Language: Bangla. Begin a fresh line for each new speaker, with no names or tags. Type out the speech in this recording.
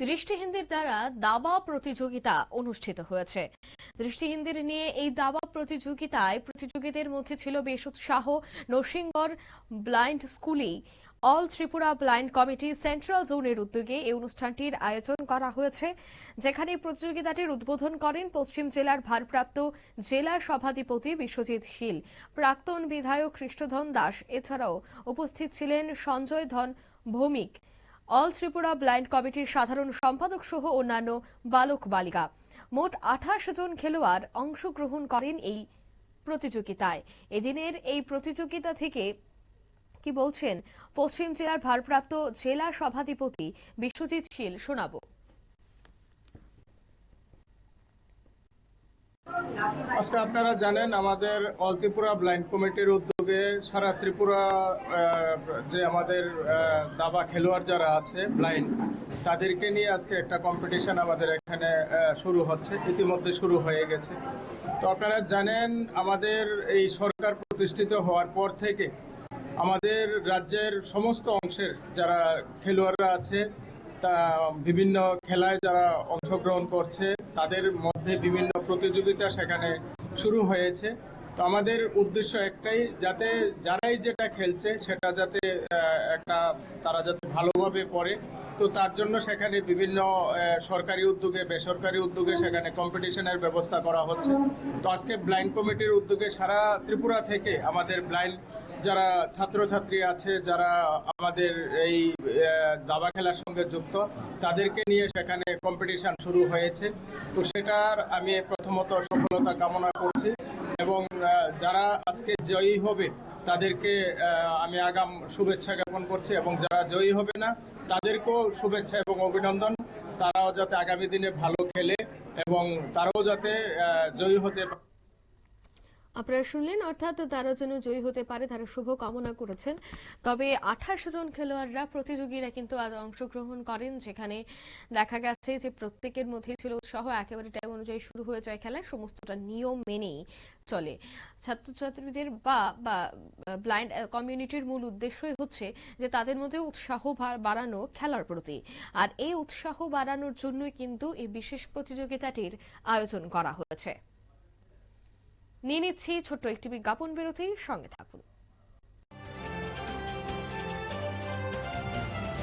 দৃষ্টিহীনদের দ্বারা দাবা প্রতিযোগিতা অনুষ্ঠিত হয়েছে। দৃষ্টিহীনদের নিয়ে এই দাবা প্রতিযোগিতায় প্রতিযোগীদের মধ্যে ছিল বেশ উৎসাহ। নরসিংগড় ব্লাইন্ড স্কুলে all Tripura blind committee central জোনের উদ্যোগে এই অনুষ্ঠানটির আয়োজন করা হয়েছে, যেখানে প্রতিযোগিতাটির উদ্বোধন করেন পশ্চিম জেলার ভারপ্রাপ্ত জেলা সভাধিপতি বিশ্বজিৎ শীল, প্রাক্তন বিধায়ক কৃষ্ণধন দাস। এছাড়াও উপস্থিত ছিলেন সঞ্জয় ধন ভৌমিক, অল ত্রিপুরা ব্লাইন্ড কমিটির সাধারণ সম্পাদক সহ অন্যান্য বালক বালিকা। মোট 28 জন খেলোয়াড় অংশগ্রহণ করেন এই প্রতিযোগিতায়। এদিনের এই প্রতিযোগিতা থেকে কি বলছেন পশ্চিম জেলার ভারপ্রাপ্ত জেলা সভাধিপতি বিশ্বজিৎ শীল, শোনাবো।
আজকে আপনারা জানেন আমাদের অল ত্রিপুরা ব্লাইন্ড কমিটির উদ্যোগে সারা ত্রিপুরা যে আমাদের দাবা খেলোয়াড় যারা আছে ব্লাইন্ড, তাদেরকে নিয়ে আজকে একটা কম্পিটিশন আমাদের এখানে শুরু হচ্ছে, ইতিমধ্যে শুরু হয়ে গেছে। তো আপনারা জানেন আমাদের এই সরকার প্রতিষ্ঠিত হওয়ার পর থেকে আমাদের রাজ্যের সমস্ত অংশের যারা খেলোয়াড়রা আছে তা বিভিন্ন খেলায় যারা অংশগ্রহণ করছে, তাদের মধ্যে বিভিন্ন প্রতিযোগিতা সেখানে শুরু হয়েছে। তো আমাদের উদ্দেশ্য একটাই, যাতে যারাই যেটা খেলছে সেটা যাতে তারা যাতে ভালোভাবে করে। তো তার জন্য সেখানে বিভিন্ন সরকারি উদ্যোগে বেসরকারি উদ্যোগে সেখানে কম্পিটিশনের ব্যবস্থা করা হচ্ছে। তো আজকে ব্লাইন্ড কমিটির উদ্যোগে সারা ত্রিপুরা থেকে আমাদের ব্লাইন্ড যারা ছাত্রছাত্রী আছে, যারা আমাদের এই দাবা খেলার সঙ্গে যুক্ত, তাদেরকে নিয়ে সেখানে কম্পিটিশন শুরু হয়েছে। তো সেটার আমি প্রথমত সফলতা কামনা করছি এবং যারা আজকে জয়ী হবে তাদেরকে আমি আগাম শুভেচ্ছা জ্ঞাপন করছি, এবং যারা জয়ী হবে না তাদেরকেও শুভেচ্ছা এবং অভিনন্দন। তারাও যাতে আগামী দিনে ভালো খেলে এবং তারাও যাতে জয়ী হতে।
আপনারা শুনলেন, অর্থাৎ তারা যেন জয়ী হতে পারে তারা শুভ কামনা করেছেন। তবে 28 জন খেলোয়াড়রা প্রতিযোগীরা কিন্তু আজ অংশগ্রহণ করেন, যেখানে দেখা গেছে যে প্রত্যেকের মধ্যে ছিল উৎসাহ। একেবারে টাইম অনুযায়ী শুরু হয়ে যায় খেলা, সমস্তটা নিয়ম মেনেই চলে। ছাত্রছাত্রীদের বা ব্লাইন্ড কমিউনিটির মূল উদ্দেশ্যই হচ্ছে যে তাদের মধ্যে উৎসাহ বাড়ানো খেলার প্রতি, আর এই উৎসাহ বাড়ানোর জন্যই কিন্তু এই বিশেষ প্রতিযোগিতাটির আয়োজন করা হয়েছে। নিয়ে নিচ্ছি ছোট্ট একটি বিজ্ঞাপন বিরতি, সঙ্গে থাকুন।